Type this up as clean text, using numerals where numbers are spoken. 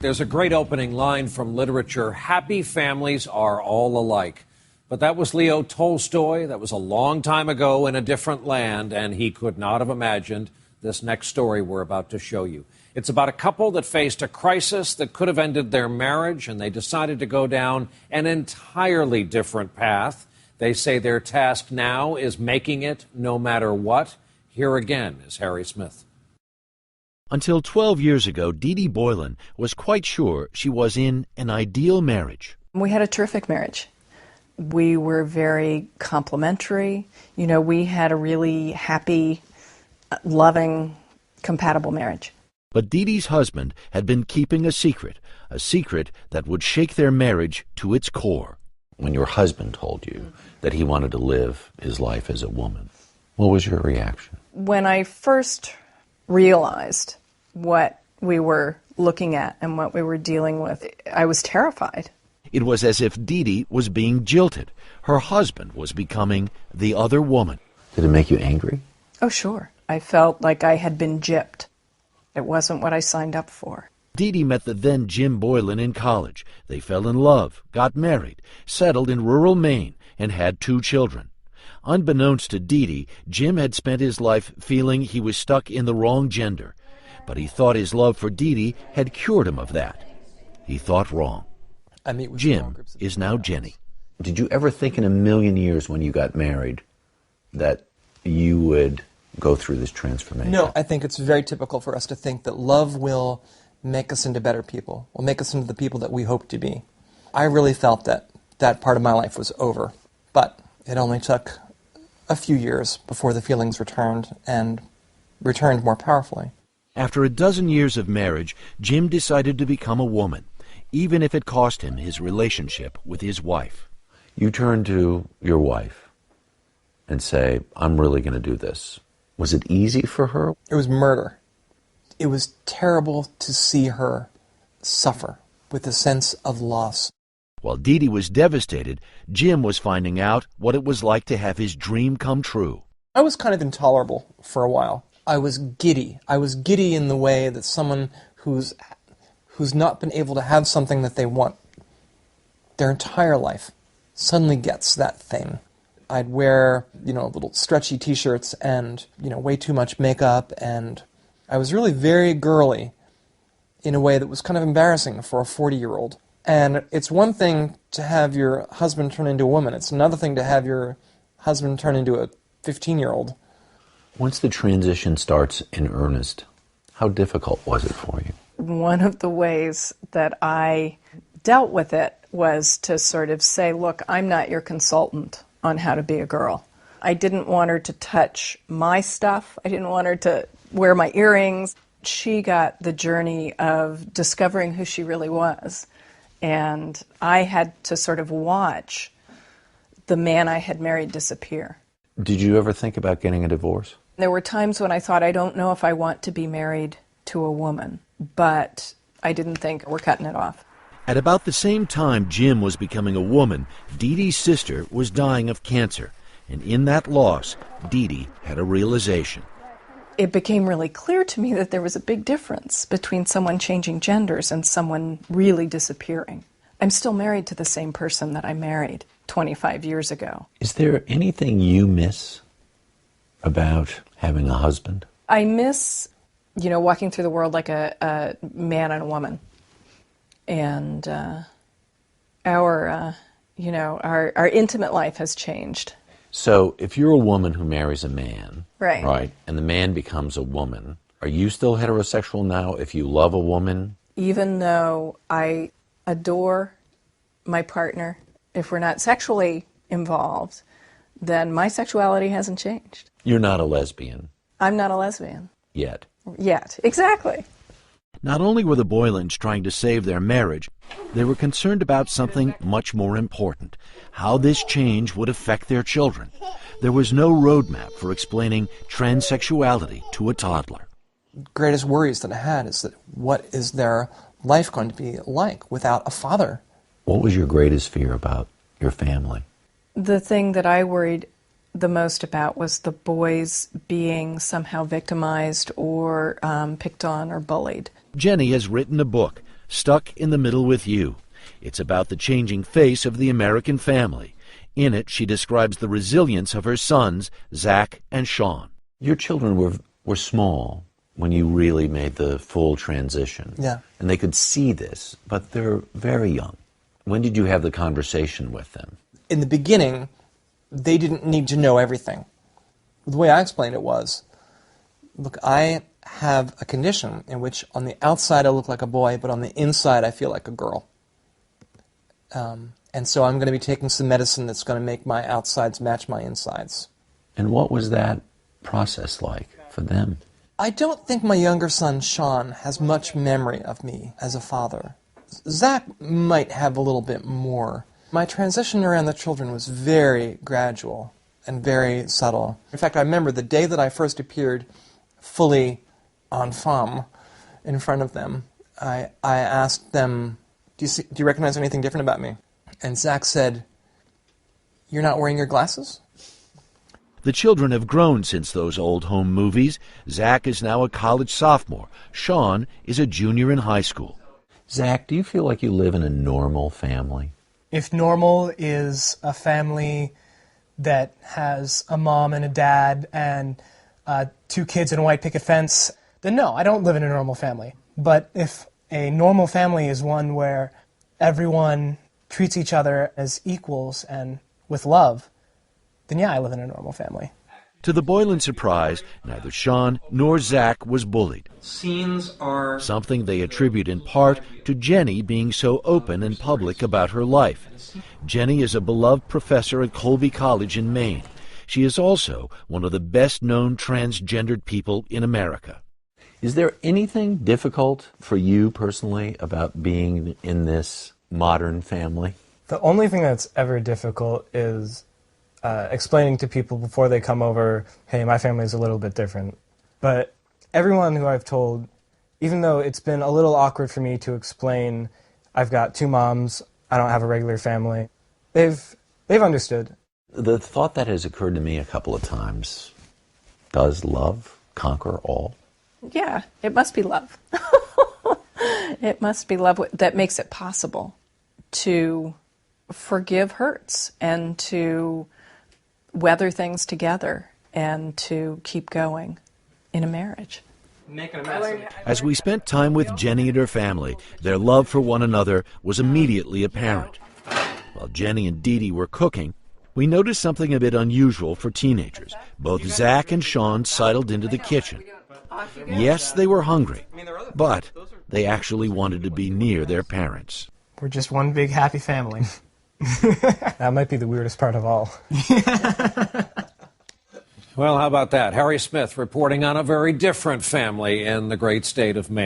There's a great opening line from literature: happy families are all alike. But that was Leo Tolstoy. That was a long time ago in a different land, and he could not have imagined this next story we're about to show you. It's about a couple that faced a crisis that could have ended their marriage, and they decided to go down an entirely different path. They say their task now is making it no matter what. Here again is Harry Smith. Until 12 years ago, Dee Dee Boylan was quite sure she was in an ideal marriage. We had a terrific marriage. We were very complementary. You know, we had a really happy, loving, compatible marriage. But Dee Dee's husband had been keeping a secret that would shake their marriage to its core. When your husband told you that he wanted to live his life as a woman, what was your reaction? When I first realized what we were looking at and what we were dealing with, I was terrified. It was as if Dee Dee was being jilted. Her husband was becoming the other woman. Did it make you angry? Oh, sure. I felt like I had been gypped. It wasn't what I signed up for. Dee Dee met the then Jim Boylan in college. They fell in love, got married, settled in rural Maine, and had 2 children. Unbeknownst to Dee Dee, Jim had spent his life feeling he was stuck in the wrong gender. But he thought his love for Dee Dee had cured him of that. He thought wrong. Jim is now Jenny. Did you ever think in a million years when you got married that you would go through this transformation? No, I think it's very typical for us to think that love will make us into better people, will make us into the people that we hope to be. I really felt that that part of my life was over, but it only took a few years before the feelings returned, and returned more powerfully. After a dozen years of marriage, Jim decided to become a woman, even if it cost him his relationship with his wife. You turn to your wife and say, I'm really going to do this. Was it easy for her? It was murder. It was terrible to see her suffer with a sense of loss. While Dee Dee was devastated, Jim was finding out what it was like to have his dream come true. I was kind of intolerable for a while. I was giddy. I was giddy in the way that someone who's not been able to have something that they want their entire life suddenly gets that thing. I'd wear, little stretchy t-shirts and, way too much makeup, and I was really very girly in a way that was kind of embarrassing for a 40-year-old. And it's one thing to have your husband turn into a woman. It's another thing to have your husband turn into a 15-year-old. Once the transition starts in earnest, how difficult was it for you? One of the ways that I dealt with it was to sort of say, look, I'm not your consultant on how to be a girl. I didn't want her to touch my stuff. I didn't want her to wear my earrings. She got the journey of discovering who she really was. And I had to sort of watch the man I had married disappear. Did you ever think about getting a divorce? There were times when I thought, I don't know if I want to be married to a woman, but I didn't think we're cutting it off. At about the same time Jim was becoming a woman, Dee Dee's sister was dying of cancer. And in that loss, Dee Dee had a realization. It became really clear to me that there was a big difference between someone changing genders and someone really disappearing. I'm still married to the same person that I married 25 years ago. Is there anything you miss about having a husband? I miss, walking through the world like a man and a woman. And our intimate life has changed. So if you're a woman who marries a man, right, and the man becomes a woman, are you still heterosexual now if you love a woman? Even though I adore my partner, if we're not sexually involved, then my sexuality hasn't changed. You're not a lesbian. I'm not a lesbian. Yet. Exactly. Not only were the Boylans trying to save their marriage, they were concerned about something much more important, how this change would affect their children. There was no roadmap for explaining transsexuality to a toddler. Greatest worries that I had is that what is their life going to be like without a father? What was your greatest fear about your family? The thing that I worried the most about was the boys being somehow victimized or picked on or bullied. Jenny has written a book, Stuck in the Middle with You. It's about the changing face of the American family. In it, she describes the resilience of her sons, Zach and Sean. Your children were small when you really made the full transition. Yeah. And they could see this, but they're very young. When did you have the conversation with them? In the beginning, they didn't need to know everything. The way I explained it was, look, I have a condition in which on the outside I look like a boy, but on the inside I feel like a girl. And so I'm going to be taking some medicine that's going to make my outsides match my insides. And what was that process like for them? I don't think my younger son, Sean, has much memory of me as a father. Zach might have a little bit more. My transition around the children was very gradual and very subtle. In fact, I remember the day that I first appeared fully en femme in front of them, I asked them, do you recognize anything different about me? And Zach said, "You're not wearing your glasses?" The children have grown since those old home movies. Zach is now a college sophomore. Sean is a junior in high school. Zach, do you feel like you live in a normal family? If normal is a family that has a mom and a dad and 2 kids and a white picket fence, then no, I don't live in a normal family. But if a normal family is one where everyone treats each other as equals and with love, then yeah, I live in a normal family. To the Boylan surprise, neither Sean nor Zach was bullied. Scenes are... Something they attribute in part to Jenny being so open and public about her life. Jenny is a beloved professor at Colby College in Maine. She is also one of the best-known transgendered people in America. Is there anything difficult for you personally about being in this modern family? The only thing that's ever difficult is explaining to people before they come over, hey, my family's a little bit different. But everyone who I've told, even though it's been a little awkward for me to explain, I've got 2 moms, I don't have a regular family, they've understood. The thought that has occurred to me a couple of times, does love conquer all? Yeah, it must be love. It must be love that makes it possible to forgive hurts and to weather things together and to keep going in a marriage. As we spent time with Jenny and her family, their love for one another was immediately apparent. While Jenny and Dee Dee were cooking, we noticed something a bit unusual for teenagers. Both Zach and Sean sidled into the kitchen. Yes, they were hungry, but they actually wanted to be near their parents. We're just one big happy family. That might be the weirdest part of all. Well, how about that? Harry Smith reporting on a very different family in the great state of Maine.